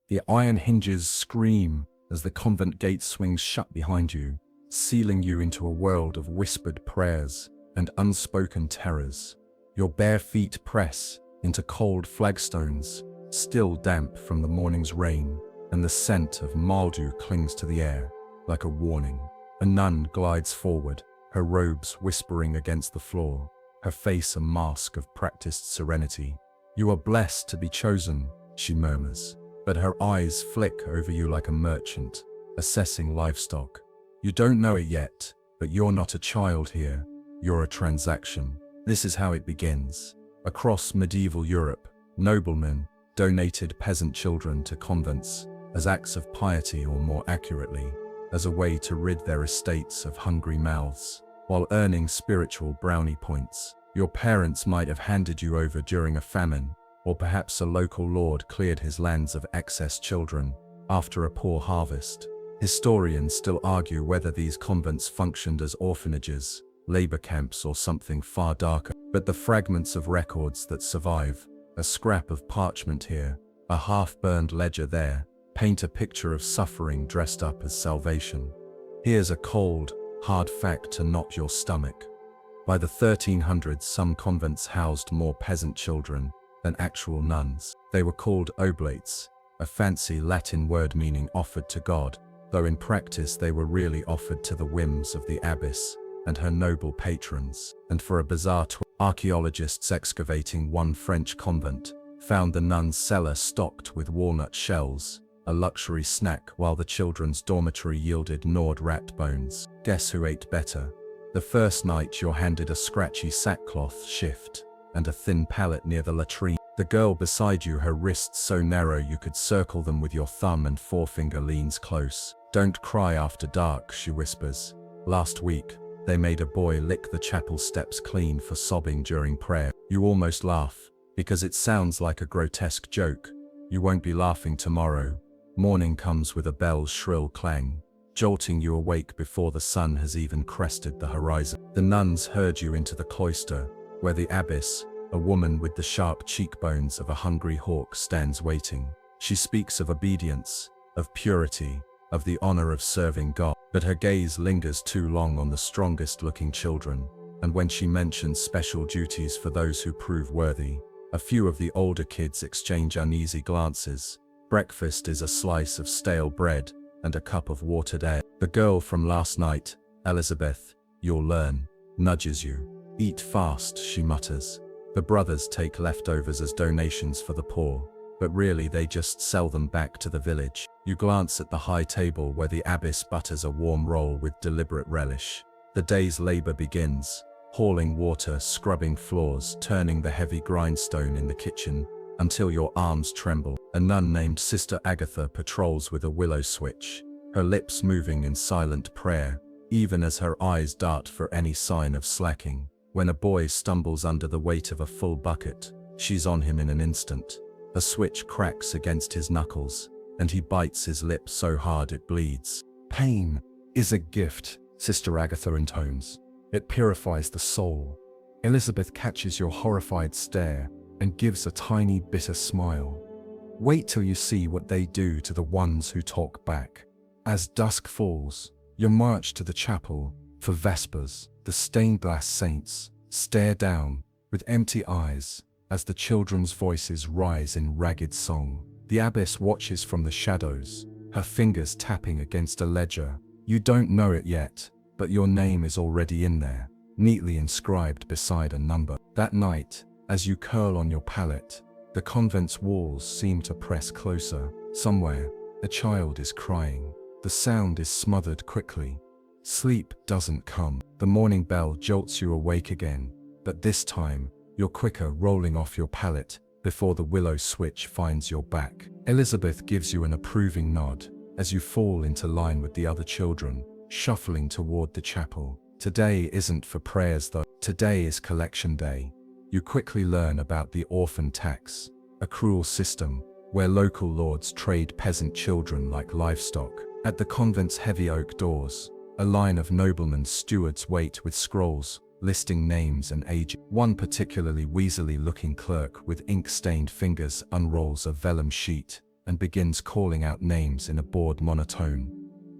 The iron hinges scream as the convent gate swings shut behind you, sealing you into a world of whispered prayers and unspoken terrors. Your bare feet press into cold flagstones, still damp from the morning's rain, and the scent of mildew clings to the air like a warning. A nun glides forward, her robes whispering against the floor, her face a mask of practiced serenity. "You are blessed to be chosen," she murmurs, but her eyes flick over you like a merchant, assessing livestock. "You don't know it yet, but you're not a child here, you're a transaction." This is how it begins. Across medieval Europe, noblemen donated peasant children to convents as acts of piety, or more accurately, as a way to rid their estates of hungry mouths, while earning spiritual brownie points. Your parents might have handed you over during a famine, or perhaps a local lord cleared his lands of excess children after a poor harvest. Historians still argue whether these convents functioned as orphanages, labor camps, or something far darker. But the fragments of records that survive, a scrap of parchment here, a half-burned ledger there, paint a picture of suffering dressed up as salvation. Here's a cold, hard fact to knot your stomach. By the 1300s, some convents housed more peasant children than actual nuns. They were called oblates, a fancy Latin word meaning offered to God, though in practice they were really offered to the whims of the abbess and her noble patrons. And for a bizarre twist, archaeologists excavating one French convent found the nuns' cellar stocked with walnut shells, a luxury snack, while the children's dormitory yielded gnawed rat bones. Guess who ate better? The first night you're handed a scratchy sackcloth shift and a thin pallet near the latrine. The girl beside you, her wrists so narrow you could circle them with your thumb and forefinger, leans close. "Don't cry after dark," she whispers. "Last week, they made a boy lick the chapel steps clean for sobbing during prayer." You almost laugh, because it sounds like a grotesque joke. You won't be laughing tomorrow. Morning comes with a bell's shrill clang, jolting you awake before the sun has even crested the horizon. The nuns herd you into the cloister, where the abbess, a woman with the sharp cheekbones of a hungry hawk, stands waiting. She speaks of obedience, of purity, of the honor of serving God, but her gaze lingers too long on the strongest-looking children, and when she mentions special duties for those who prove worthy, a few of the older kids exchange uneasy glances. Breakfast is a slice of stale bread and a cup of watered ale. The girl from last night, Elizabeth, "You'll learn," nudges you. "Eat fast," she mutters. The brothers take leftovers as donations for the poor, but really they just sell them back to the village. You glance at the high table where the abbess butters a warm roll with deliberate relish. The day's labor begins, hauling water, scrubbing floors, turning the heavy grindstone in the kitchen, until your arms tremble. A nun named Sister Agatha patrols with a willow switch, her lips moving in silent prayer, even as her eyes dart for any sign of slacking. When a boy stumbles under the weight of a full bucket, she's on him in an instant. A switch cracks against his knuckles, and he bites his lip so hard it bleeds. "Pain is a gift," Sister Agatha intones. "It purifies the soul." Elizabeth catches your horrified stare and gives a tiny bitter smile. Wait till you see what they do to the ones who talk back. As dusk falls, you march to the chapel for Vespers. The stained glass saints stare down with empty eyes as the children's voices rise in ragged song. The abbess watches from the shadows, her fingers tapping against a ledger. You don't know it yet, but your name is already in there, neatly inscribed beside a number. That night, as you curl on your pallet, the convent's walls seem to press closer. Somewhere, a child is crying. The sound is smothered quickly. Sleep doesn't come. The morning bell jolts you awake again, but this time, you're quicker, rolling off your pallet before the willow switch finds your back. Elizabeth gives you an approving nod as you fall into line with the other children, shuffling toward the chapel. Today isn't for prayers though. Today is collection day. You quickly learn about the orphan tax, a cruel system where local lords trade peasant children like livestock. At the convent's heavy oak doors, a line of noblemen stewards wait with scrolls listing names and ages. One particularly weaselly-looking clerk with ink-stained fingers unrolls a vellum sheet, and begins calling out names in a bored monotone.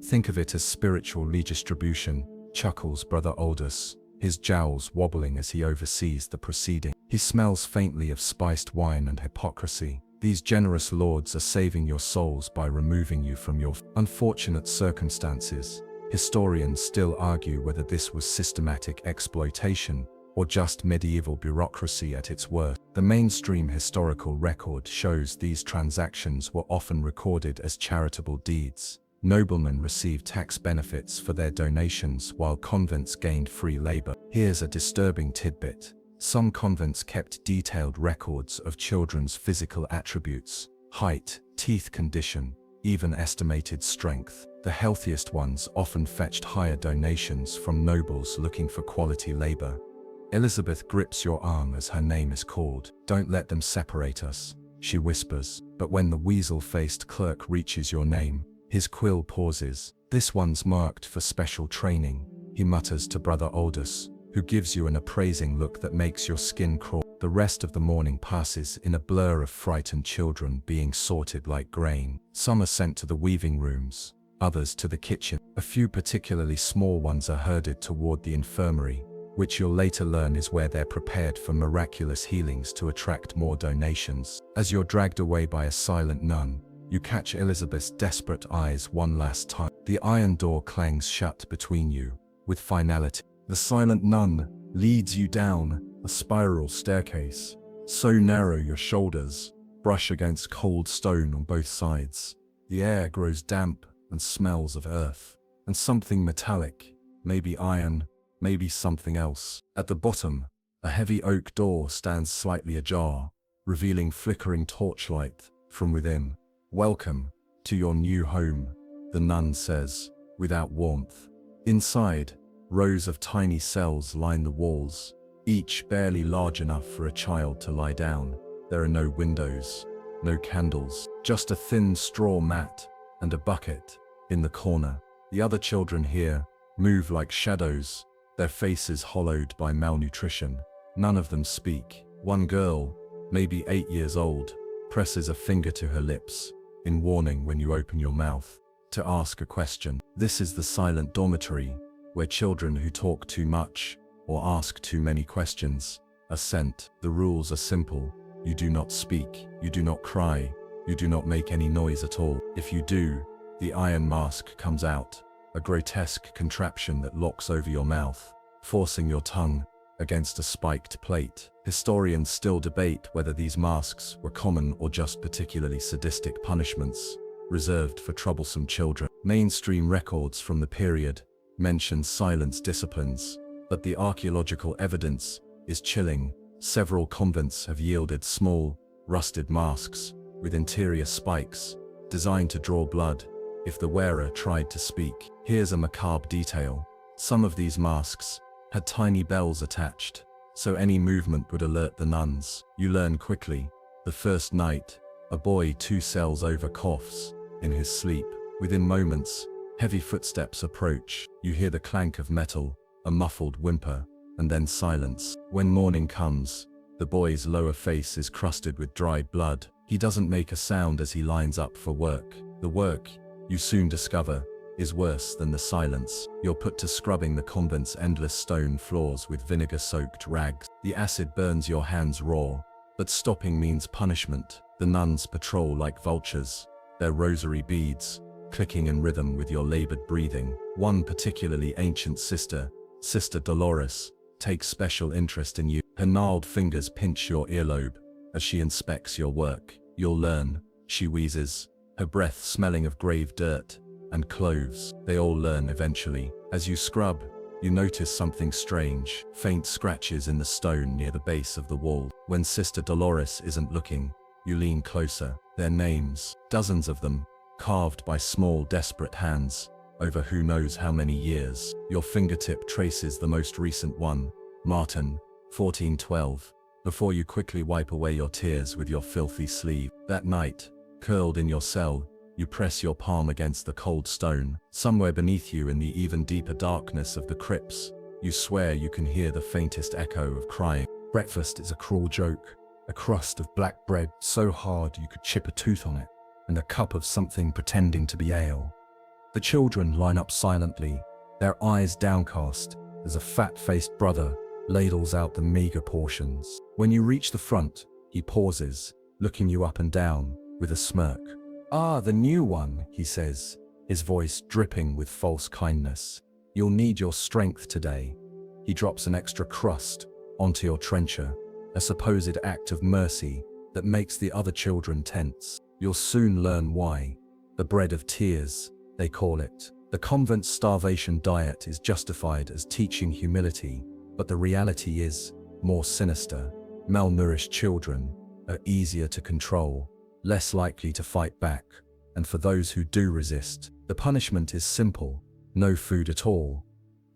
Think of it as spiritual redistribution, chuckles Brother Aldous, his jowls wobbling as he oversees the proceeding. He smells faintly of spiced wine and hypocrisy. These generous lords are saving your souls by removing you from your unfortunate circumstances. Historians still argue whether this was systematic exploitation or just medieval bureaucracy at its worst. The mainstream historical record shows these transactions were often recorded as charitable deeds. Noblemen received tax benefits for their donations while convents gained free labor. Here's a disturbing tidbit. Some convents kept detailed records of children's physical attributes, height, teeth condition, even estimated strength. The healthiest ones often fetched higher donations from nobles looking for quality labor. Elizabeth grips your arm as her name is called. "Don't let them separate us," she whispers. But when the weasel-faced clerk reaches your name, his quill pauses. "This one's marked for special training," he mutters to Brother Aldous, who gives you an appraising look that makes your skin crawl. The rest of the morning passes in a blur of frightened children being sorted like grain. Some are sent to the weaving rooms, others to the kitchen. A few particularly small ones are herded toward the infirmary, which you'll later learn is where they're prepared for miraculous healings to attract more donations. As you're dragged away by a silent nun, you catch Elizabeth's desperate eyes one last time. The iron door clangs shut between you, with finality. The silent nun leads you down a spiral staircase, so narrow your shoulders brush against cold stone on both sides. The air grows damp and smells of earth, and something metallic, maybe iron, maybe something else. At the bottom, a heavy oak door stands slightly ajar, revealing flickering torchlight from within. "Welcome to your new home," the nun says, without warmth. Inside, rows of tiny cells line the walls, each barely large enough for a child to lie down. There are no windows, no candles, just a thin straw mat and a bucket in the corner. The other children here move like shadows, their faces hollowed by malnutrition. None of them speak. One girl, maybe 8 years old, presses a finger to her lips, in warning when you open your mouth to ask a question. This is the silent dormitory, where children who talk too much or ask too many questions are sent. The rules are simple. You do not speak, you do not cry, you do not make any noise at all. If you do, the iron mask comes out, a grotesque contraption that locks over your mouth, forcing your tongue against a spiked plate. Historians still debate whether these masks were common or just particularly sadistic punishments reserved for troublesome children. Mainstream records from the period mention silence disciplines, but the archaeological evidence is chilling. Several convents have yielded small, rusted masks with interior spikes designed to draw blood if the wearer tried to speak. Here's a macabre detail. Some of these masks had tiny bells attached, so any movement would alert the nuns. You learn quickly. The first night, a boy 2 cells over coughs in his sleep. Within moments, heavy footsteps approach. You hear the clank of metal, a muffled whimper, and then silence. When morning comes, the boy's lower face is crusted with dried blood. He doesn't make a sound as he lines up for work. The work, you soon discover, is worse than the silence. You're put to scrubbing the convent's endless stone floors with vinegar-soaked rags. The acid burns your hands raw, but stopping means punishment. The nuns patrol like vultures, their rosary beads clicking in rhythm with your labored breathing. One particularly ancient sister, Sister Dolores, takes special interest in you. Her gnarled fingers pinch your earlobe as she inspects your work. "You'll learn," she wheezes, her breath smelling of grave dirt and cloves. They all learn eventually. As you scrub, you notice something strange. Faint scratches in the stone near the base of the wall. When Sister Dolores isn't looking, you lean closer. Their names, dozens of them, carved by small, desperate hands over who knows how many years. Your fingertip traces the most recent one, Martin, 1412, before you quickly wipe away your tears with your filthy sleeve. That night, curled in your cell, you press your palm against the cold stone. Somewhere beneath you in the even deeper darkness of the crypts, you swear you can hear the faintest echo of crying. Breakfast is a cruel joke. A crust of black bread so hard you could chip a tooth on it. and a cup of something pretending to be ale. The children line up silently, their eyes downcast, as a fat-faced brother ladles out the meager portions. When you reach the front, he pauses, looking you up and down, with a smirk. "Ah, the new one," he says, his voice dripping with false kindness. "You'll need your strength today." He drops an extra crust onto your trencher, a supposed act of mercy that makes the other children tense. You'll soon learn why. The bread of tears, they call it. The convent's starvation diet is justified as teaching humility, but the reality is more sinister. Malnourished children are easier to control, less likely to fight back, and for those who do resist, the punishment is simple: no food at all.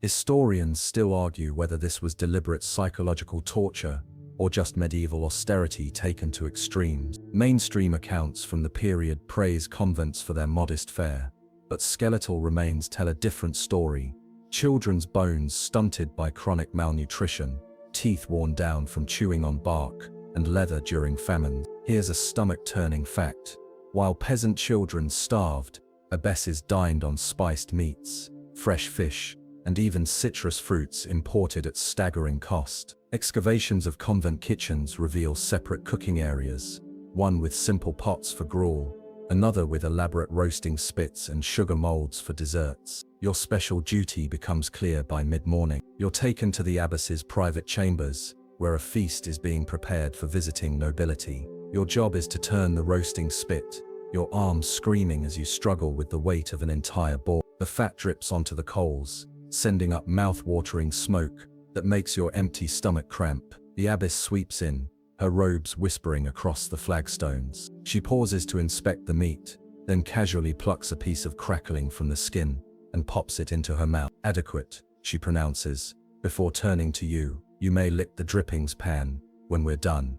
Historians still argue whether this was deliberate psychological torture or just medieval austerity taken to extremes. Mainstream accounts from the period praise convents for their modest fare, but skeletal remains tell a different story. Children's bones stunted by chronic malnutrition, teeth worn down from chewing on bark and leather during famine. Here's a stomach-turning fact. While peasant children starved, abbesses dined on spiced meats, fresh fish, and even citrus fruits imported at staggering cost. Excavations of convent kitchens reveal separate cooking areas, one with simple pots for gruel, another with elaborate roasting spits and sugar molds for desserts. Your special duty becomes clear by mid-morning. You're taken to the abbess's private chambers, where a feast is being prepared for visiting nobility. Your job is to turn the roasting spit, your arms screaming as you struggle with the weight of an entire boar. The fat drips onto the coals, sending up mouth-watering smoke that makes your empty stomach cramp. The abbess sweeps in, her robes whispering across the flagstones. She pauses to inspect the meat, then casually plucks a piece of crackling from the skin and pops it into her mouth. "Adequate," she pronounces, before turning to you. "You may lick the drippings pan when we're done,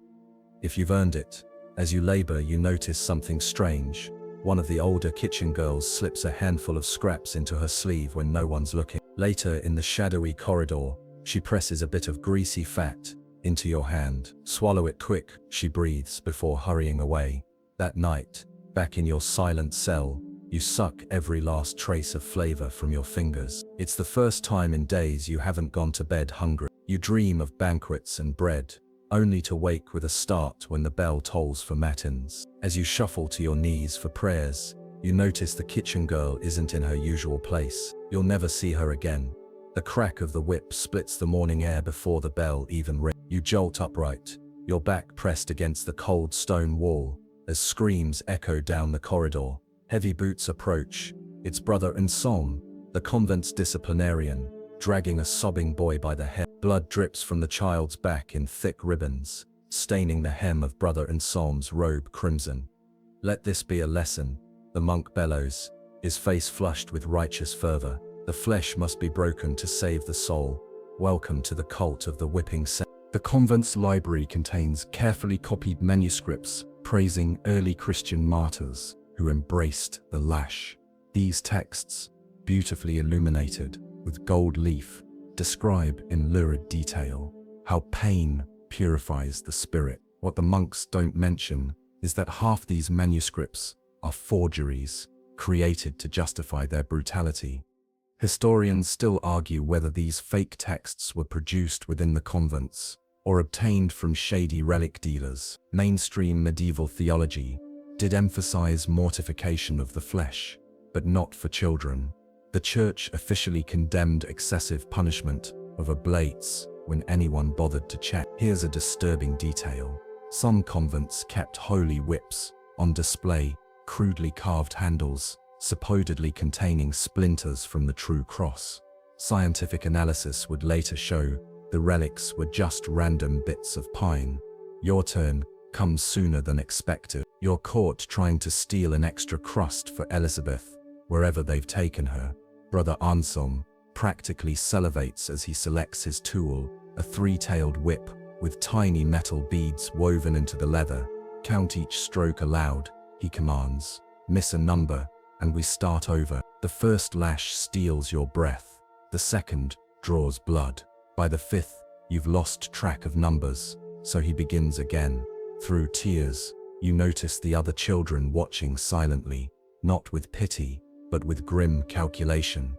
if you've earned it." As you labor, you notice something strange. One of the older kitchen girls slips a handful of scraps into her sleeve when no one's looking. Later, in the shadowy corridor, she presses a bit of greasy fat into your hand. "Swallow it quick," she breathes before hurrying away. That night, back in your silent cell, you suck every last trace of flavor from your fingers. It's the first time in days you haven't gone to bed hungry. You dream of banquets and bread, only to wake with a start when the bell tolls for matins. As you shuffle to your knees for prayers, you notice the kitchen girl isn't in her usual place. You'll never see her again. The crack of the whip splits the morning air before the bell even rings. You jolt upright, your back pressed against the cold stone wall, as screams echo down the corridor. Heavy boots approach. It's Brother Anselm, the convent's disciplinarian, dragging a sobbing boy by the hair. Blood drips from the child's back in thick ribbons, staining the hem of Brother Anselm's robe crimson. "Let this be a lesson," the monk bellows, his face flushed with righteous fervor. "The flesh must be broken to save the soul. Welcome to the cult of the whipping saint." The convent's library contains carefully copied manuscripts praising early Christian martyrs who embraced the lash. These texts, beautifully illuminated with gold leaf, describe in lurid detail how pain purifies the spirit. What the monks don't mention is that half these manuscripts are forgeries created to justify their brutality. Historians still argue whether these fake texts were produced within the convents or obtained from shady relic dealers. Mainstream medieval theology did emphasize mortification of the flesh, but not for children. The church officially condemned excessive punishment of oblates when anyone bothered to check. Here's a disturbing detail. Some convents kept holy whips on display, crudely carved handles, supposedly containing splinters from the true cross. Scientific analysis would later show the relics were just random bits of pine. Your turn comes sooner than expected. You're caught trying to steal an extra crust for Elizabeth, wherever they've taken her. Brother Anselm practically salivates as he selects his tool, a three-tailed whip with tiny metal beads woven into the leather. "Count each stroke aloud," he commands. "Miss a number, and we start over." The first lash steals your breath. The second draws blood. By the fifth, you've lost track of numbers, so he begins again. Through tears, You notice the other children watching silently, not with pity, but with grim calculation.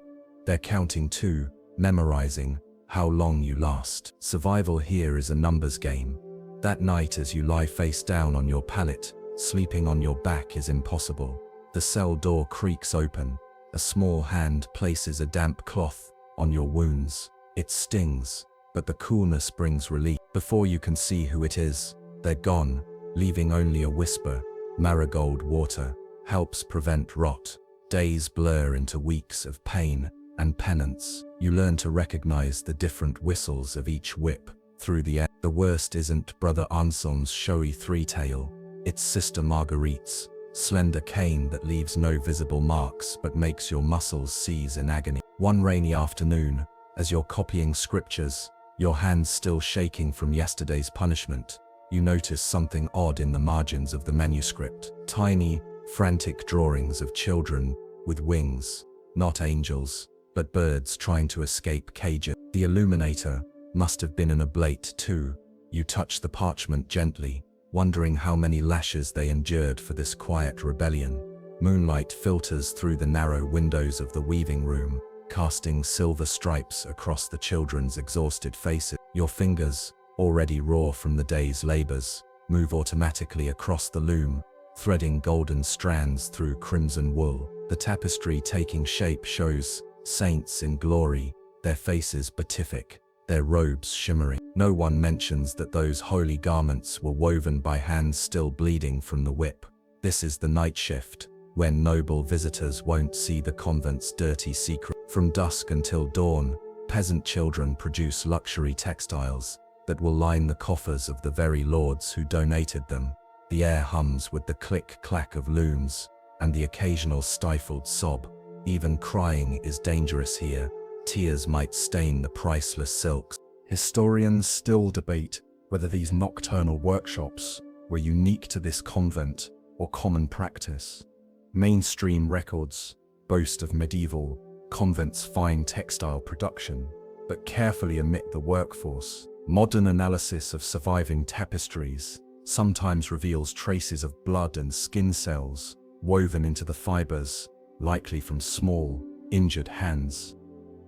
They're counting too, memorizing how long you last. Survival here is a numbers game. That night as you lie face down on your pallet, sleeping on your back is impossible. The cell door creaks open. A small hand places a damp cloth on your wounds. It stings, but the coolness brings relief. Before you can see who it is, they're gone, leaving only a whisper. Marigold water helps prevent rot. Days blur into weeks of pain and penance. You learn to recognize the different whistles of each whip through the air. The worst isn't Brother Anselm's showy three-tail. It's Sister Marguerite's slender cane that leaves no visible marks but makes your muscles seize in agony. One rainy afternoon, as you're copying scriptures, your hands still shaking from yesterday's punishment, you notice something odd in the margins of the manuscript. Tiny, frantic drawings of children with wings, not angels, but birds trying to escape cages. The illuminator must have been an oblate too. You touch the parchment gently, wondering how many lashes they endured for this quiet rebellion. Moonlight filters through the narrow windows of the weaving room, casting silver stripes across the children's exhausted faces. Your fingers, already raw from the day's labors, move automatically across the loom, threading golden strands through crimson wool. The tapestry taking shape shows saints in glory, their faces beatific, their robes shimmering. No one mentions that those holy garments were woven by hands still bleeding from the whip. This is the night shift, when noble visitors won't see the convent's dirty secret. From dusk until dawn, peasant children produce luxury textiles that will line the coffers of the very lords who donated them. The air hums with the click-clack of looms and the occasional stifled sob. Even crying is dangerous here. Tears might stain the priceless silks. Historians still debate whether these nocturnal workshops were unique to this convent or common practice. Mainstream records boast of medieval convents' fine textile production, but carefully omit the workforce. Modern analysis of surviving tapestries sometimes reveals traces of blood and skin cells woven into the fibers, likely from small, injured hands.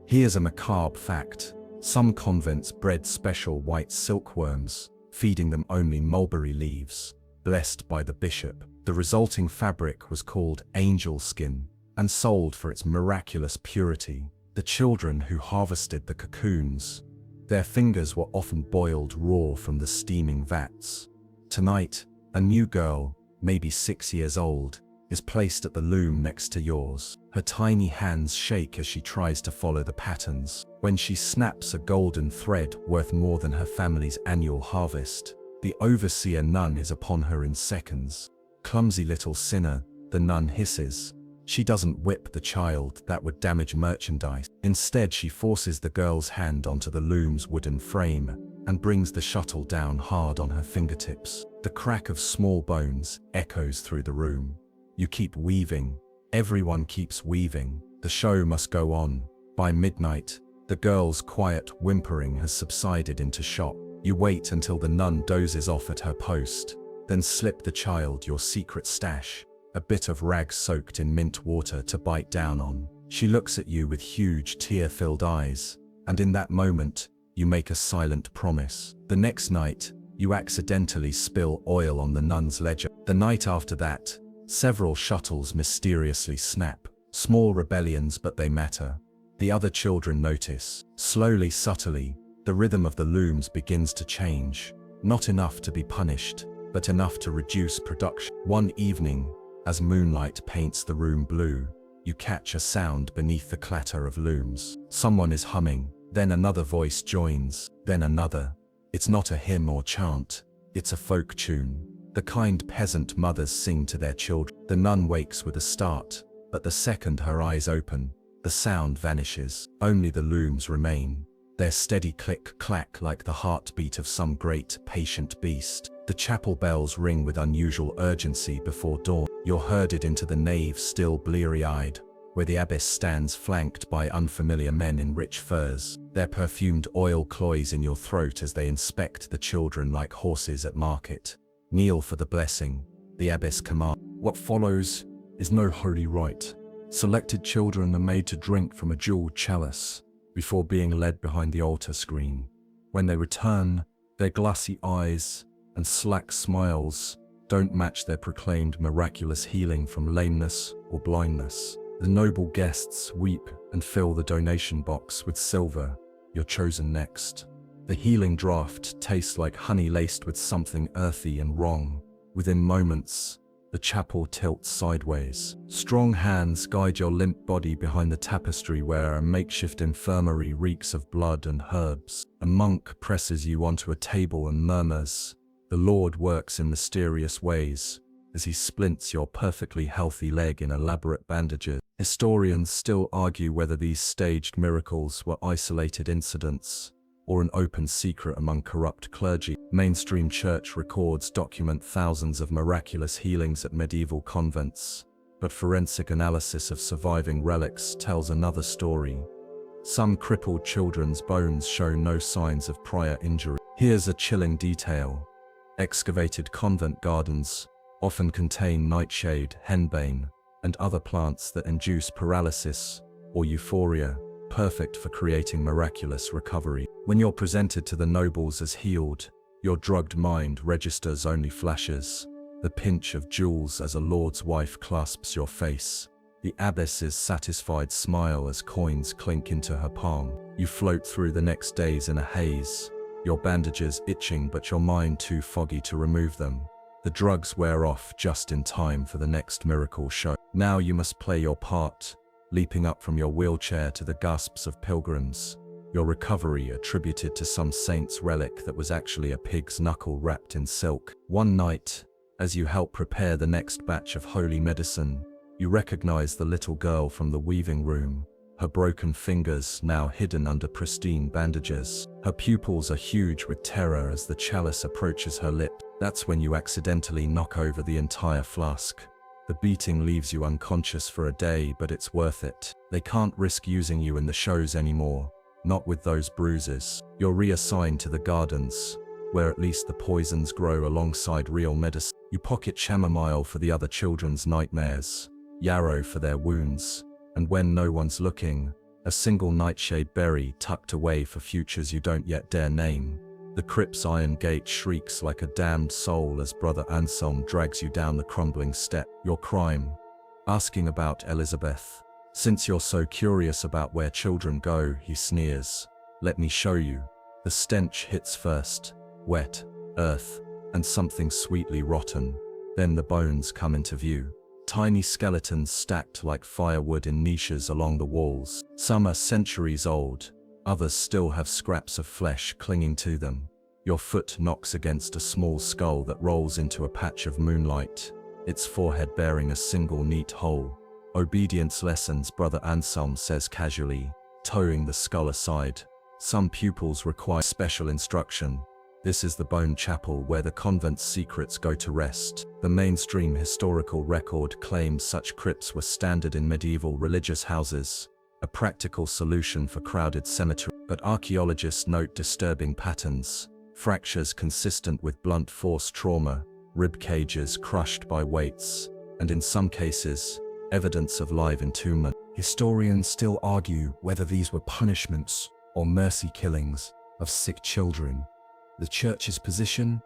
Here's a macabre fact. Some convents bred special white silkworms, feeding them only mulberry leaves, blessed by the bishop. The resulting fabric was called angel skin and sold for its miraculous purity. The children who harvested the cocoons, their fingers were often boiled raw from the steaming vats. Tonight, a new girl, maybe 6 years old, is placed at the loom next to yours. Her tiny hands shake as she tries to follow the patterns. When she snaps a golden thread worth more than her family's annual harvest, the overseer nun is upon her in seconds. Clumsy little sinner, the nun hisses. She doesn't whip the child, that would damage merchandise. Instead, she forces the girl's hand onto the loom's wooden frame and brings the shuttle down hard on her fingertips. The crack of small bones echoes through the room. You keep weaving. Everyone keeps weaving. The show must go on. By midnight, the girl's quiet whimpering has subsided into shock. You wait until the nun dozes off at her post, then slip the child your secret stash, a bit of rag soaked in mint water to bite down on. She looks at you with huge tear-filled eyes, and in that moment, you make a silent promise. The next night, you accidentally spill oil on the nun's ledger. The night after that, several shuttles mysteriously snap. Small rebellions, but they matter. The other children notice. Slowly, subtly, the rhythm of the looms begins to change. Not enough to be punished, but enough to reduce production. One evening, as moonlight paints the room blue, you catch a sound beneath the clatter of looms. Someone is humming, then another voice joins, then another. It's not a hymn or chant, it's a folk tune. The kind peasant mothers sing to their children. The nun wakes with a start, but the second her eyes open, the sound vanishes. Only the looms remain, their steady click-clack like the heartbeat of some great, patient beast. The chapel bells ring with unusual urgency before dawn. You're herded into the nave, still bleary-eyed, where the abbess stands flanked by unfamiliar men in rich furs. Their perfumed oil cloys in your throat as they inspect the children like horses at market. Kneel for the blessing. The abbess commands. What follows is no holy rite. Selected children are made to drink from a jeweled chalice before being led behind the altar screen. When they return, their glassy eyes and slack smiles don't match their proclaimed miraculous healing from lameness or blindness. The noble guests weep and fill the donation box with silver. You're chosen next. The healing draught tastes like honey laced with something earthy and wrong. Within moments, the chapel tilts sideways. Strong hands guide your limp body behind the tapestry where a makeshift infirmary reeks of blood and herbs. A monk presses you onto a table and murmurs, "The Lord works in mysterious ways," as he splints your perfectly healthy leg in elaborate bandages. Historians still argue whether these staged miracles were isolated incidents or an open secret among corrupt clergy. Mainstream church records document thousands of miraculous healings at medieval convents, but forensic analysis of surviving relics tells another story. Some crippled children's bones show no signs of prior injury. Here's a chilling detail. Excavated convent gardens often contain nightshade, henbane, and other plants that induce paralysis or euphoria, perfect for creating miraculous recovery. When you're presented to the nobles as healed, your drugged mind registers only flashes. The pinch of jewels as a lord's wife clasps your face. The abbess's satisfied smile as coins clink into her palm. You float through the next days in a haze, your bandages itching but your mind too foggy to remove them. The drugs wear off just in time for the next miracle show. Now you must play your part, leaping up from your wheelchair to the gasps of pilgrims, your recovery attributed to some saint's relic that was actually a pig's knuckle wrapped in silk. One night, as you help prepare the next batch of holy medicine, you recognize the little girl from the weaving room, her broken fingers now hidden under pristine bandages. Her pupils are huge with terror as the chalice approaches her lip. That's when you accidentally knock over the entire flask. The beating leaves you unconscious for a day, but it's worth it. They can't risk using you in the shows anymore, not with those bruises. You're reassigned to the gardens, where at least the poisons grow alongside real medicine. You pocket chamomile for the other children's nightmares, yarrow for their wounds, and when no one's looking, a single nightshade berry tucked away for futures you don't yet dare name. The crypt's iron gate shrieks like a damned soul as Brother Anselm drags you down the crumbling step. Your crime? Asking about Elizabeth. Since you're so curious about where children go, he sneers. Let me show you. The stench hits first. Wet, earth, and something sweetly rotten. Then the bones come into view. Tiny skeletons stacked like firewood in niches along the walls. Some are centuries old. Others still have scraps of flesh clinging to them. Your foot knocks against a small skull that rolls into a patch of moonlight, its forehead bearing a single neat hole. Obedience lessons, Brother Anselm says casually, towing the skull aside. Some pupils require special instruction. This is the bone chapel where the convent's secrets go to rest. The mainstream historical record claims such crypts were standard in medieval religious houses, a practical solution for crowded cemeteries. But archaeologists note disturbing patterns, fractures consistent with blunt force trauma, rib cages crushed by weights, and in some cases, evidence of live entombment. Historians still argue whether these were punishments or mercy killings of sick children. The Church's position?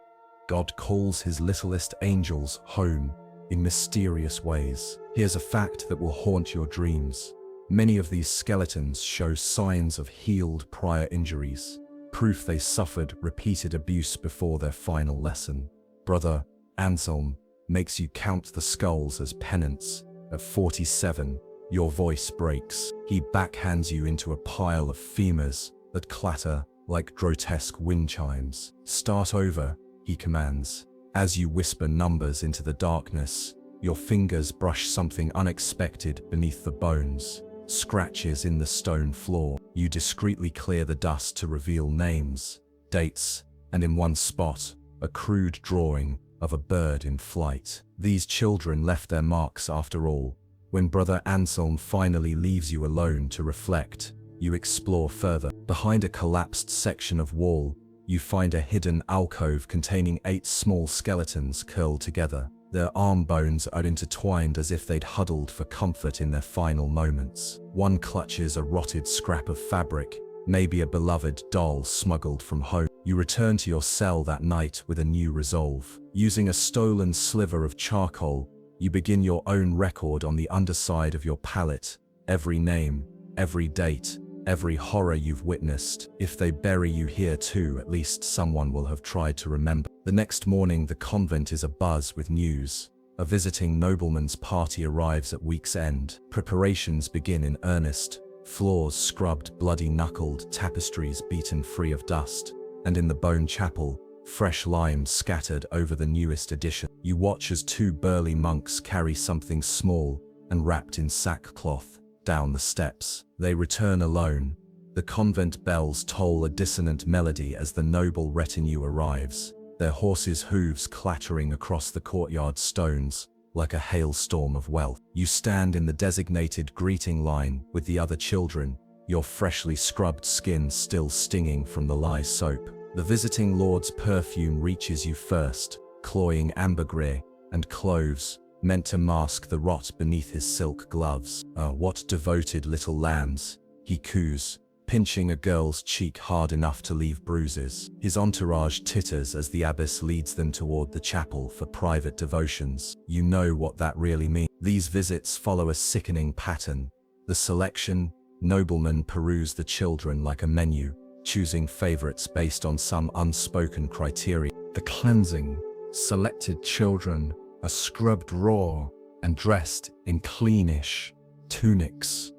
God calls his littlest angels home in mysterious ways. Here's a fact that will haunt your dreams. Many of these skeletons show signs of healed prior injuries, proof they suffered repeated abuse before their final lesson. Brother Anselm makes you count the skulls as penance. At 47, your voice breaks. He backhands you into a pile of femurs that clatter like grotesque wind chimes. Start over, he commands. As you whisper numbers into the darkness, your fingers brush something unexpected beneath the bones. Scratches in the stone floor. You discreetly clear the dust to reveal names, dates, and in one spot, a crude drawing of a bird in flight. These children left their marks after all. When Brother Anselm finally leaves you alone to reflect, you explore further. Behind a collapsed section of wall, you find a hidden alcove containing 8 small skeletons curled together. Their arm bones are intertwined as if they'd huddled for comfort in their final moments. One clutches a rotted scrap of fabric, maybe a beloved doll smuggled from home. You return to your cell that night with a new resolve. Using a stolen sliver of charcoal, you begin your own record on the underside of your palette. Every name, every date, every horror you've witnessed. If they bury you here too, at least someone will have tried to remember. The next morning, the convent is abuzz with news. A visiting nobleman's party arrives at week's end. Preparations begin in earnest. Floors scrubbed, bloody-knuckled, tapestries beaten free of dust. And in the bone chapel, fresh limes scattered over the newest edition. You watch as two burly monks carry something small and wrapped in sackcloth down the steps. They return alone. The convent bells toll a dissonant melody as the noble retinue arrives, their horses' hooves clattering across the courtyard stones like a hailstorm of wealth. You stand in the designated greeting line with the other children, your freshly scrubbed skin still stinging from the lye soap. The visiting lord's perfume reaches you first, cloying ambergris and cloves, meant to mask the rot beneath his silk gloves. What devoted little lambs, he coos, pinching a girl's cheek hard enough to leave bruises. His entourage titters as the abbess leads them toward the chapel for private devotions. You know what that really means. These visits follow a sickening pattern. The selection, noblemen peruse the children like a menu, choosing favorites based on some unspoken criteria. The cleansing, selected children are scrubbed raw and dressed in cleanish tunics.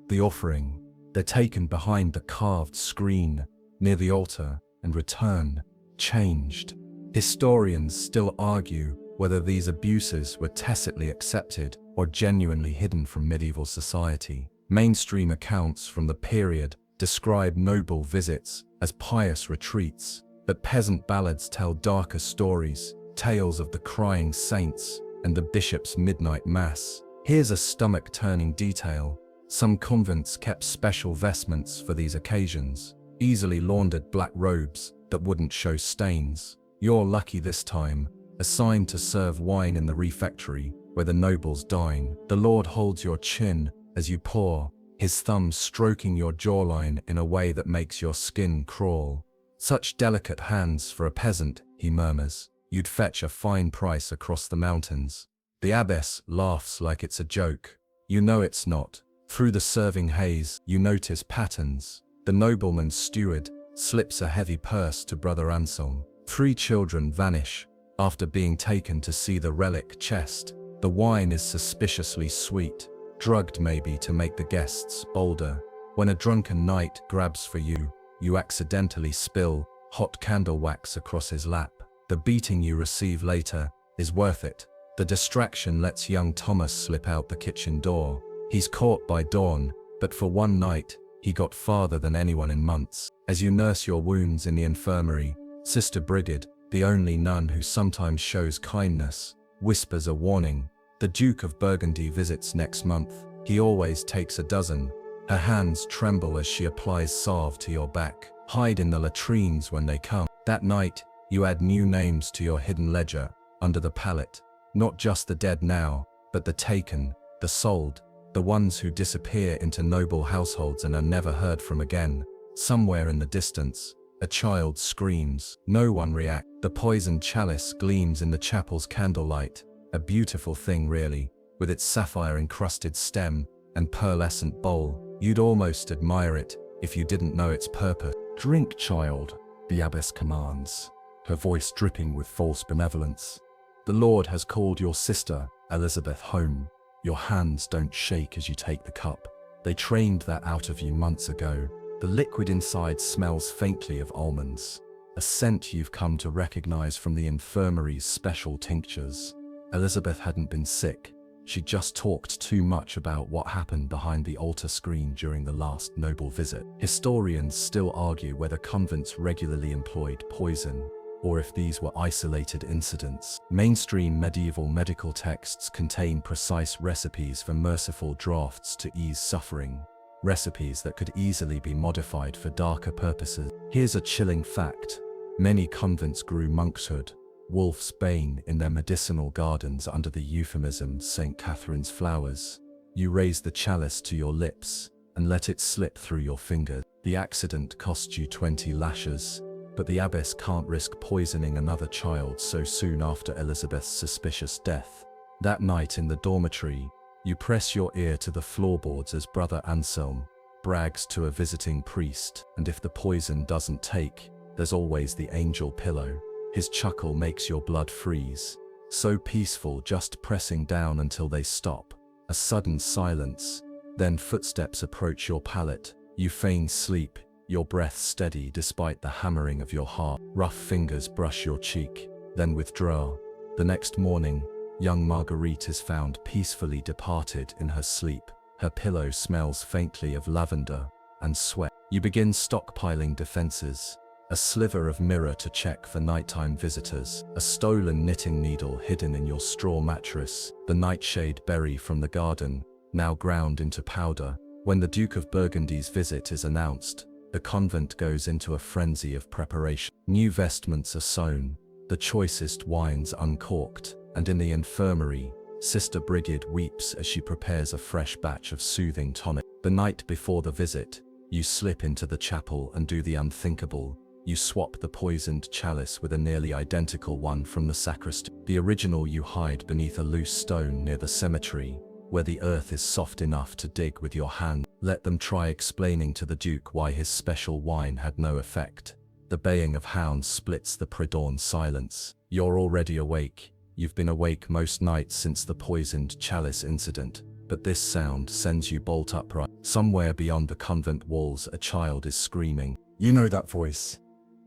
The offering, they're taken behind the carved screen near the altar and returned changed. Historians still argue whether these abuses were tacitly accepted or genuinely hidden from medieval society. Mainstream accounts from the period describe noble visits as pious retreats, but peasant ballads tell darker stories, tales of the crying saints and the bishop's midnight mass. Here's a stomach-turning detail. Some convents kept special vestments for these occasions, easily laundered black robes that wouldn't show stains. You're lucky this time, assigned to serve wine in the refectory where the nobles dine. The Lord holds your chin as you pour, his thumb stroking your jawline in a way that makes your skin crawl. Such delicate hands for a peasant, he murmurs. You'd fetch a fine price across the mountains. The abbess laughs like it's a joke. You know it's not. Through the serving haze, you notice patterns. The nobleman's steward slips a heavy purse to Brother Anselm. 3 children vanish after being taken to see the relic chest. The wine is suspiciously sweet, drugged maybe to make the guests bolder. When a drunken knight grabs for you, you accidentally spill hot candle wax across his lap. The beating you receive later is worth it. The distraction lets young Thomas slip out the kitchen door. He's caught by dawn, but for one night, he got farther than anyone in months. As you nurse your wounds in the infirmary, Sister Brigid, the only nun who sometimes shows kindness, whispers a warning. The Duke of Burgundy visits next month. He always takes a dozen. Her hands tremble as she applies salve to your back. Hide in the latrines when they come. That night, you add new names to your hidden ledger, under the pallet. Not just the dead now, but the taken, the sold, the ones who disappear into noble households and are never heard from again. Somewhere in the distance, a child screams. No one reacts. The poisoned chalice gleams in the chapel's candlelight, a beautiful thing really, with its sapphire-encrusted stem and pearlescent bowl. You'd almost admire it if you didn't know its purpose. Drink, child, the abbess commands, her voice dripping with false benevolence. The Lord has called your sister, Elizabeth, home. Your hands don't shake as you take the cup. They trained that out of you months ago. The liquid inside smells faintly of almonds, a scent you've come to recognize from the infirmary's special tinctures. Elizabeth hadn't been sick. She just talked too much about what happened behind the altar screen during the last noble visit. Historians still argue whether convents regularly employed poison, or if these were isolated incidents. Mainstream medieval medical texts contain precise recipes for merciful draughts to ease suffering, recipes that could easily be modified for darker purposes. Here's a chilling fact. Many convents grew monkshood wolf's bane in their medicinal gardens under the euphemism St. Catherine's flowers. You raise the chalice to your lips and let it slip through your fingers. The accident cost you 20 lashes, but the abbess can't risk poisoning another child so soon after Elizabeth's suspicious death. That night in the dormitory, you press your ear to the floorboards as Brother Anselm brags to a visiting priest, and if the poison doesn't take, there's always the angel pillow. His chuckle makes your blood freeze. So peaceful, just pressing down until they stop. A sudden silence, then footsteps approach your palate. You feign sleep, your breath steady despite the hammering of your heart. Rough fingers brush your cheek, then withdraw. The next morning, young Marguerite is found peacefully departed in her sleep. Her pillow smells faintly of lavender and sweat. You begin stockpiling defenses. A sliver of mirror to check for nighttime visitors, a stolen knitting needle hidden in your straw mattress, the nightshade berry from the garden, now ground into powder. When the Duke of Burgundy's visit is announced, the convent goes into a frenzy of preparation. New vestments are sewn, the choicest wines uncorked, and in the infirmary, Sister Brigid weeps as she prepares a fresh batch of soothing tonic. The night before the visit, you slip into the chapel and do the unthinkable. You swap the poisoned chalice with a nearly identical one from the sacristy. The original you hide beneath a loose stone near the cemetery, where the earth is soft enough to dig with your hand. Let them try explaining to the Duke why his special wine had no effect. The baying of hounds splits the pre-dawn silence. You're already awake. You've been awake most nights since the poisoned chalice incident, but this sound sends you bolt upright. Somewhere beyond the convent walls, a child is screaming. You know that voice.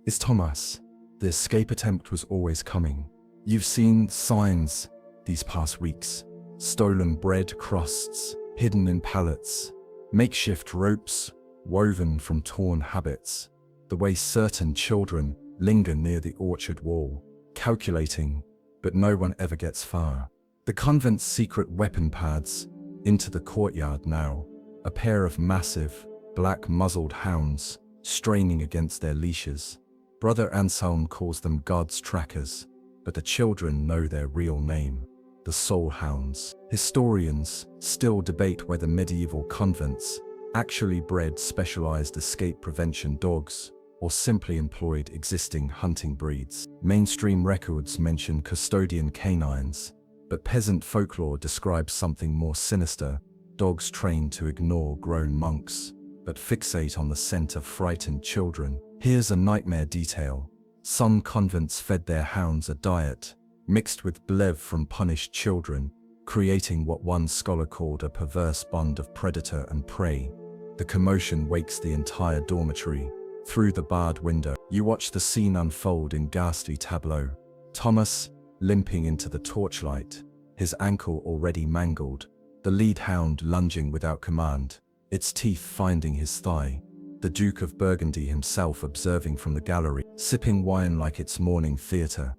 It's Thomas. The escape attempt was always coming. You've seen signs these past weeks. Stolen bread crusts, hidden in pallets, makeshift ropes woven from torn habits. The way certain children linger near the orchard wall, calculating, but no one ever gets far. The convent's secret weapon pads into the courtyard now, a pair of massive, black-muzzled hounds straining against their leashes. Brother Anselm calls them God's trackers, but the children know their real name, the soul hounds. Historians still debate whether medieval convents actually bred specialized escape prevention dogs or simply employed existing hunting breeds. Mainstream records mention custodian canines, but peasant folklore describes something more sinister: dogs trained to ignore grown monks, but fixate on the scent of frightened children. Here's a nightmare detail. Some convents fed their hounds a diet mixed with bleve from punished children, creating what one scholar called a perverse bond of predator and prey. The commotion wakes the entire dormitory. Through the barred window, you watch the scene unfold in ghastly tableau. Thomas, limping into the torchlight, his ankle already mangled, the lead hound lunging without command, its teeth finding his thigh. The Duke of Burgundy himself observing from the gallery, sipping wine like it's morning theatre.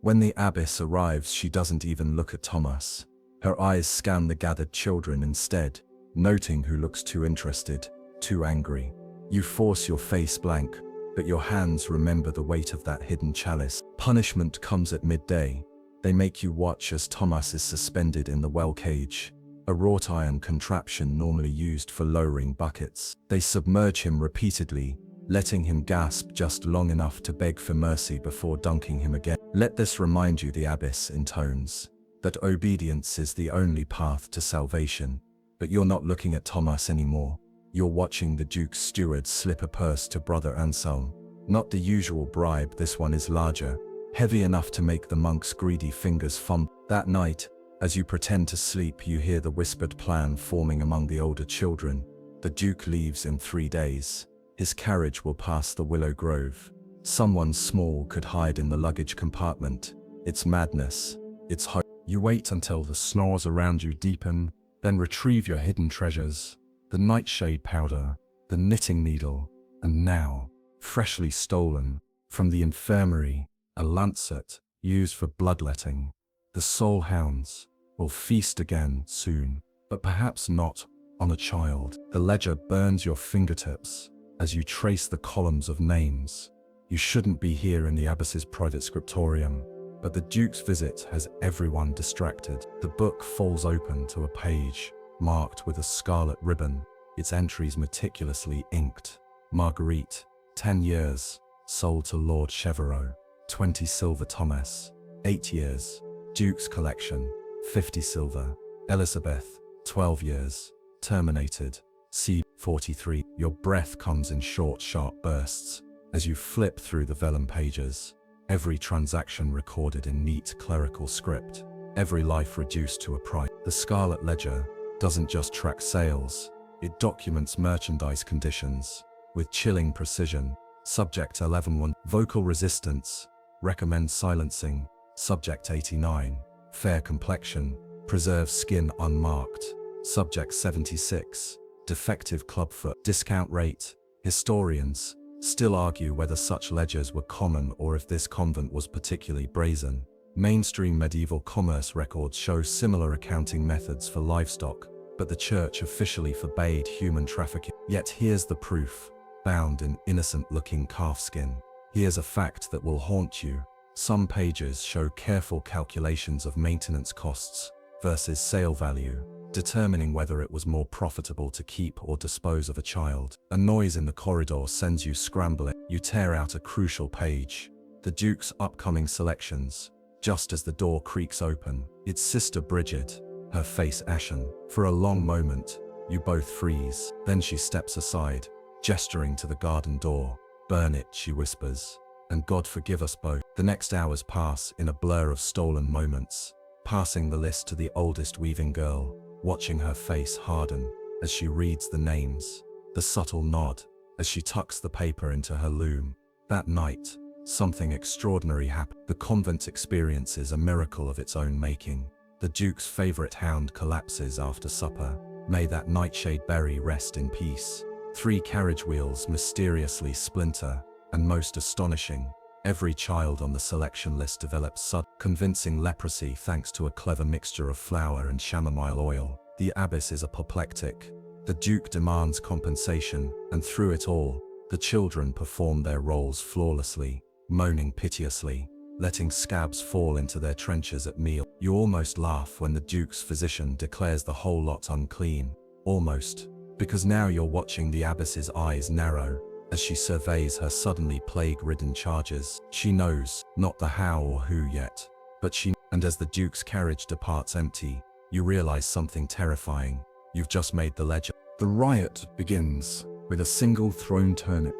When the abbess arrives, she doesn't even look at Thomas. Her eyes scan the gathered children instead, noting who looks too interested, too angry. You force your face blank, but your hands remember the weight of that hidden chalice. Punishment comes at midday. They make you watch as Thomas is suspended in the well cage, a wrought iron contraption normally used for lowering buckets. They submerge him repeatedly, letting him gasp just long enough to beg for mercy before dunking him again. Let this remind you, the abbess intones, that obedience is the only path to salvation. But you're not looking at Thomas anymore. You're watching the Duke's steward slip a purse to Brother Anselm. Not the usual bribe, this one is larger, heavy enough to make the monk's greedy fingers fumble. That night, as you pretend to sleep, you hear the whispered plan forming among the older children. The Duke leaves in 3 days. His carriage will pass the Willow Grove. Someone small could hide in the luggage compartment. It's madness. It's hope. You wait until the snores around you deepen, then retrieve your hidden treasures. The nightshade powder, the knitting needle, and now, freshly stolen, from the infirmary, a lancet used for bloodletting. The soul hounds will feast again soon, but perhaps not on a child. The ledger burns your fingertips as you trace the columns of names. You shouldn't be here in the abbess's private scriptorium. But the Duke's visit has everyone distracted. The book falls open to a page marked with a scarlet ribbon, its entries meticulously inked. Marguerite, 10 years, sold to Lord Chevereux, 20 silver. Thomas, 8 years, Duke's collection, 50 silver. Elizabeth, 12 years, terminated, c. 43. Your breath comes in short, sharp bursts as you flip through the vellum pages, every transaction recorded in neat clerical script, every life reduced to a price. The Scarlet Ledger doesn't just track sales, it documents merchandise conditions with chilling precision. Subject 11.1. Vocal resistance, recommend silencing. Subject 89. Fair complexion, preserve skin unmarked. Subject 76. Defective clubfoot, discount rate. Historians still argue whether such ledgers were common or if this convent was particularly brazen. Mainstream medieval commerce records show similar accounting methods for livestock, but the church officially forbade human trafficking. Yet here's the proof, bound in innocent-looking calfskin. Here's a fact that will haunt you. Some pages show careful calculations of maintenance costs versus sale value, determining whether it was more profitable to keep or dispose of a child. A noise in the corridor sends you scrambling. You tear out a crucial page, the Duke's upcoming selections. Just as the door creaks open, it's Sister Bridget, her face ashen. For a long moment, you both freeze. Then she steps aside, gesturing to the garden door. "Burn it," she whispers, "and God forgive us both." The next hours pass in a blur of stolen moments, passing the list to the oldest weaving girl, watching her face harden as she reads the names, the subtle nod as she tucks the paper into her loom. That night, something extraordinary happened. The convent experiences a miracle of its own making. The Duke's favorite hound collapses after supper. May that nightshade berry rest in peace. 3 carriage wheels mysteriously splinter, and most astonishing, every child on the selection list develops convincing leprosy thanks to a clever mixture of flour and chamomile oil. The abbess is apoplectic. The Duke demands compensation, and through it all, the children perform their roles flawlessly, moaning piteously, letting scabs fall into their trenches at meal. You almost laugh when the Duke's physician declares the whole lot unclean. Almost, because now you're watching the abbess's eyes narrow as she surveys her suddenly plague-ridden charges. She knows, not the how or who yet, but and as the Duke's carriage departs empty, you realize something terrifying. You've just made the ledger. The riot begins with a single thrown turnip.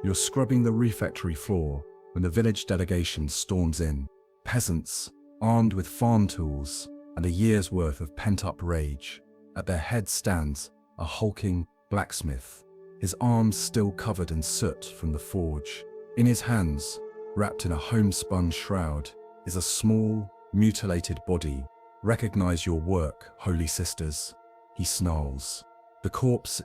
You're scrubbing the refectory floor when the village delegation storms in. Peasants, armed with farm tools and a year's worth of pent-up rage. At their head stands a hulking blacksmith, his arms still covered in soot from the forge. In his hands, wrapped in a homespun shroud, is a small, mutilated body. "Recognize your work, holy sisters," he snarls. The corpse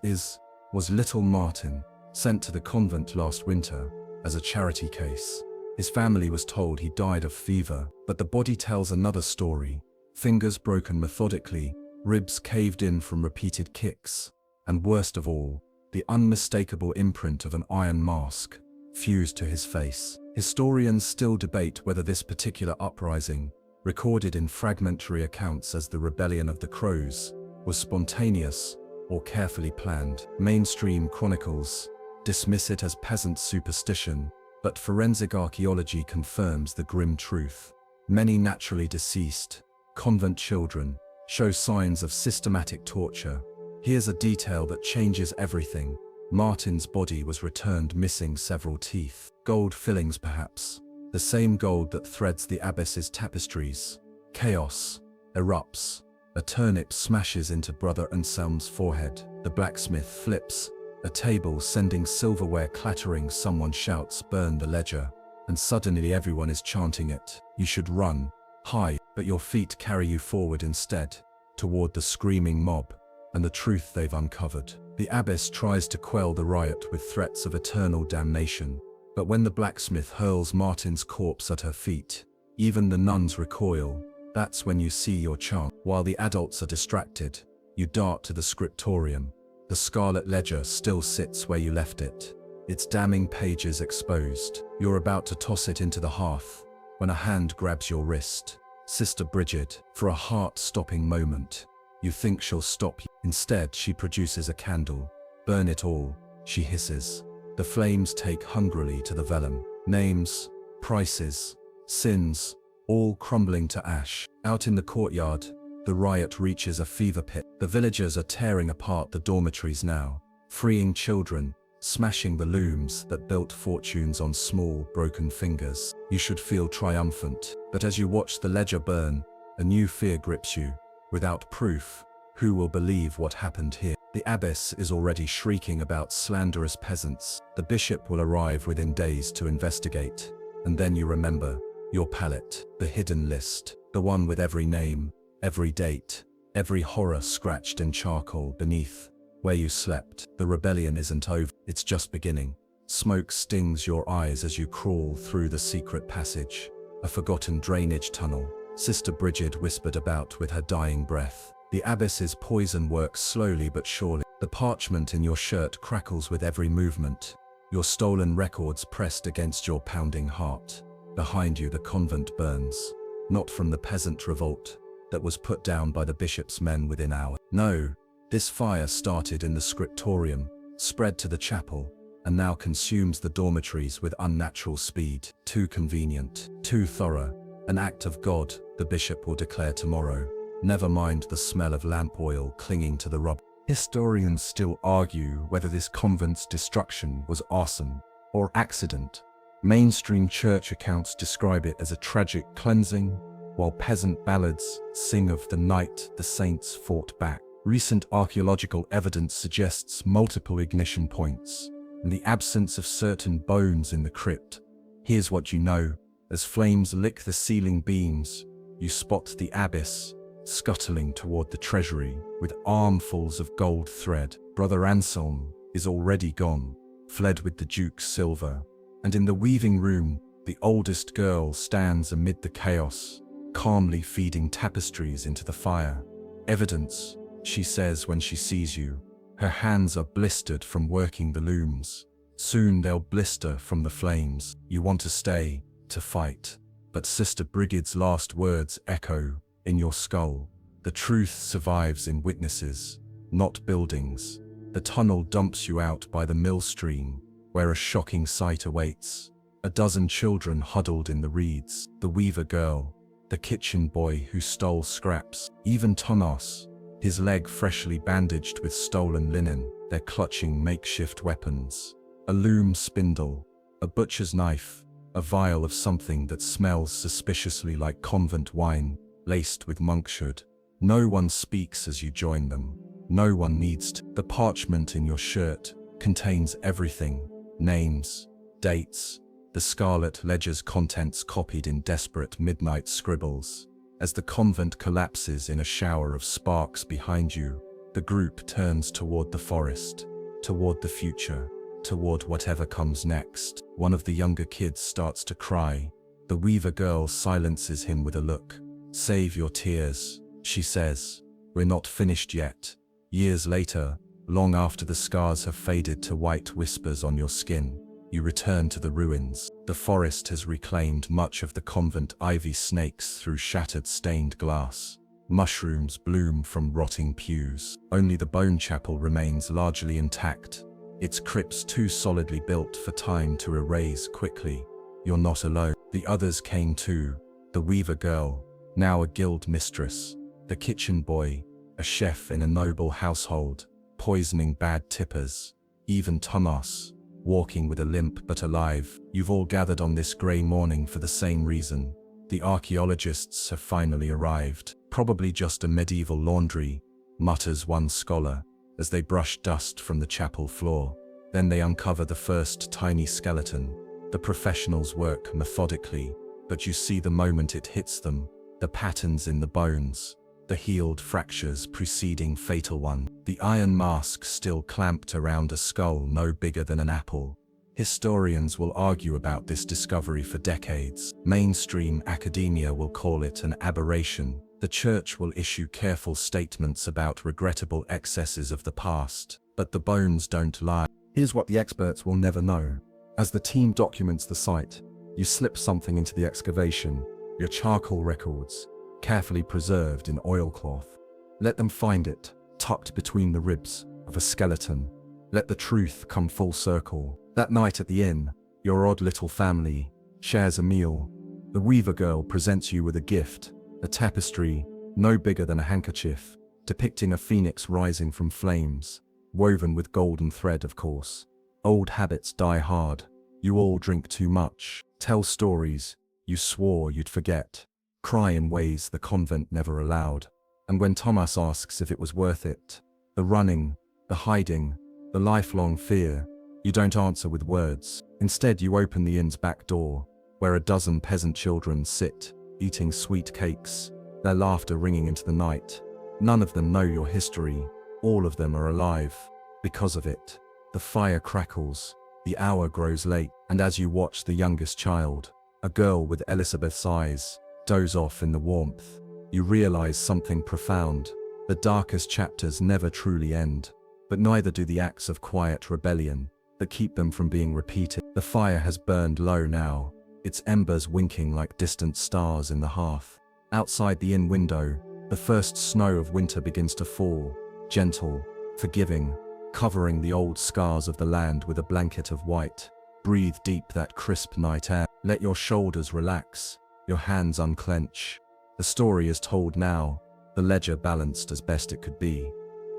was little Martin, sent to the convent last winter as a charity case. His family was told he died of fever, but the body tells another story. Fingers broken methodically, ribs caved in from repeated kicks, and worst of all, the unmistakable imprint of an iron mask fused to his face. Historians still debate whether this particular uprising, recorded in fragmentary accounts as the Rebellion of the Crows, was spontaneous or carefully planned. Mainstream chronicles dismiss it as peasant superstition, but forensic archaeology confirms the grim truth. Many naturally deceased convent children show signs of systematic torture. Here's a detail that changes everything. Martin's body was returned missing several teeth. Gold fillings perhaps. The same gold that threads the abbess's tapestries. Chaos erupts. A turnip smashes into Brother Anselm's forehead. The blacksmith flips a table, sending silverware clattering. Someone shouts, "Burn the ledger," and suddenly everyone is chanting it. You should run, hide, but your feet carry you forward instead, toward the screaming mob and the truth they've uncovered. The abbess tries to quell the riot with threats of eternal damnation, but when the blacksmith hurls Martin's corpse at her feet, even the nuns recoil. That's when you see your chance. While the adults are distracted, you dart to the scriptorium. The Scarlet Ledger still sits where you left it, its damning pages exposed. You're about to toss it into the hearth, when a hand grabs your wrist. Sister Bridget, for a heart-stopping moment, you think she'll stop you. Instead, she produces a candle. Burn it all, she hisses. The flames take hungrily to the vellum. Names, prices, sins, all crumbling to ash. Out in the courtyard, the riot reaches a fever pitch. The villagers are tearing apart the dormitories now, freeing children, smashing the looms that built fortunes on small, broken fingers. You should feel triumphant, but as you watch the ledger burn, a new fear grips you. Without proof, who will believe what happened here? The abbess is already shrieking about slanderous peasants. The bishop will arrive within days to investigate. And then you remember your palette, the hidden list, the one with every name, every date, every horror scratched in charcoal beneath where you slept. The rebellion isn't over, it's just beginning. Smoke stings your eyes as you crawl through the secret passage, a forgotten drainage tunnel. Sister Bridget whispered about with her dying breath. The abbess's poison works slowly but surely. The parchment in your shirt crackles with every movement, your stolen records pressed against your pounding heart. Behind you the convent burns, not from the peasant revolt that was put down by the bishop's men within hours. No, this fire started in the scriptorium, spread to the chapel, and now consumes the dormitories with unnatural speed. Too convenient, too thorough, an act of God, the bishop will declare tomorrow. Never mind the smell of lamp oil clinging to the rubble. Historians still argue whether this convent's destruction was arson or accident. Mainstream church accounts describe it as a tragic cleansing, while peasant ballads sing of the night the saints fought back. Recent archaeological evidence suggests multiple ignition points, and the absence of certain bones in the crypt. Here's what you know. As flames lick the ceiling beams, you spot the abbess scuttling toward the treasury with armfuls of gold thread. Brother Anselm is already gone, fled with the duke's silver. And in the weaving room, the oldest girl stands amid the chaos, calmly feeding tapestries into the fire. Evidence, she says when she sees you. Her hands are blistered from working the looms. Soon they'll blister from the flames. You want to stay, to fight. But Sister Brigid's last words echo in your skull. The truth survives in witnesses, not buildings. The tunnel dumps you out by the mill stream, where a shocking sight awaits. A dozen children huddled in the reeds. The weaver girl, the kitchen boy who stole scraps, even Thomas, his leg freshly bandaged with stolen linen. They're clutching makeshift weapons. A loom spindle, a butcher's knife, a vial of something that smells suspiciously like convent wine, laced with monkshood. No one speaks as you join them. No one needs to. The parchment in your shirt contains everything. Names, dates, the scarlet ledger's contents copied in desperate midnight scribbles. As the convent collapses in a shower of sparks behind you, the group turns toward the forest, toward the future, toward whatever comes next. One of the younger kids starts to cry. The weaver girl silences him with a look. "Save your tears," she says. "We're not finished yet." Years later, long after the scars have faded to white whispers on your skin, you return to the ruins. The forest has reclaimed much of the convent. Ivy snakes through shattered stained glass. Mushrooms bloom from rotting pews. Only the bone chapel remains largely intact, its crypts too solidly built for time to erase quickly. You're not alone. The others came too. The weaver girl, now a guild mistress. The kitchen boy, a chef in a noble household, poisoning bad tippers. Even Thomas, walking with a limp but alive. You've all gathered on this grey morning for the same reason. The archaeologists have finally arrived. "Probably just a medieval laundry," mutters one scholar, as they brush dust from the chapel floor. Then they uncover the first tiny skeleton. The professionals work methodically, but you see the moment it hits them, the patterns in the bones, the healed fractures preceding fatal one. The iron mask still clamped around a skull no bigger than an apple. Historians will argue about this discovery for decades. Mainstream academia will call it an aberration. The church will issue careful statements about regrettable excesses of the past. But the bones don't lie. Here's what the experts will never know. As the team documents the site, You slip something into the excavation, your charcoal records, carefully preserved in oilcloth. Let them find it, tucked between the ribs of a skeleton. Let the truth come full circle. That night at the inn, your odd little family shares a meal. The weaver girl presents you with a gift, a tapestry no bigger than a handkerchief, depicting a phoenix rising from flames, woven with golden thread, of course. Old habits die hard. You all drink too much, tell stories you swore you'd forget, cry in ways the convent never allowed. And when Thomas asks if it was worth it, the running, the hiding, the lifelong fear, you don't answer with words. Instead, you open the inn's back door, where a dozen peasant children sit, eating sweet cakes, their laughter ringing into the night. None of them know your history. All of them are alive because of it. The fire crackles, the hour grows late, and as you watch the youngest child, a girl with Elizabeth's eyes, doze off in the warmth, you realize something profound. The darkest chapters never truly end, but neither do the acts of quiet rebellion that keep them from being repeated. The fire has burned low now, its embers winking like distant stars in the hearth. Outside the inn window, the first snow of winter begins to fall, gentle, forgiving, covering the old scars of the land with a blanket of white. Breathe deep that crisp night air. Let your shoulders relax, your hands unclench. The story is told now, the ledger balanced as best it could be.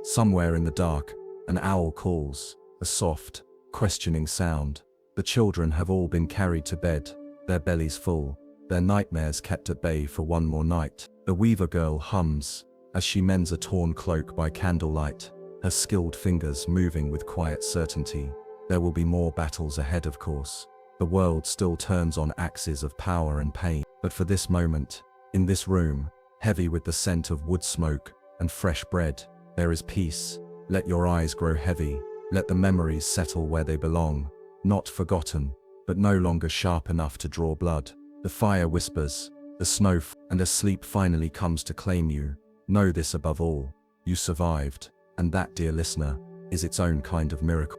Somewhere in the dark, an owl calls, a soft, questioning sound. The children have all been carried to bed, their bellies full, their nightmares kept at bay for one more night. The weaver girl hums, as she mends a torn cloak by candlelight, her skilled fingers moving with quiet certainty. There will be more battles ahead, of course. The world still turns on axes of power and pain. But for this moment, in this room, heavy with the scent of wood smoke and fresh bread, there is peace. Let your eyes grow heavy. Let the memories settle where they belong, not forgotten, but no longer sharp enough to draw blood. The fire whispers, the snow, and as sleep finally comes to claim you, know this above all: you survived, and that, dear listener, is its own kind of miracle.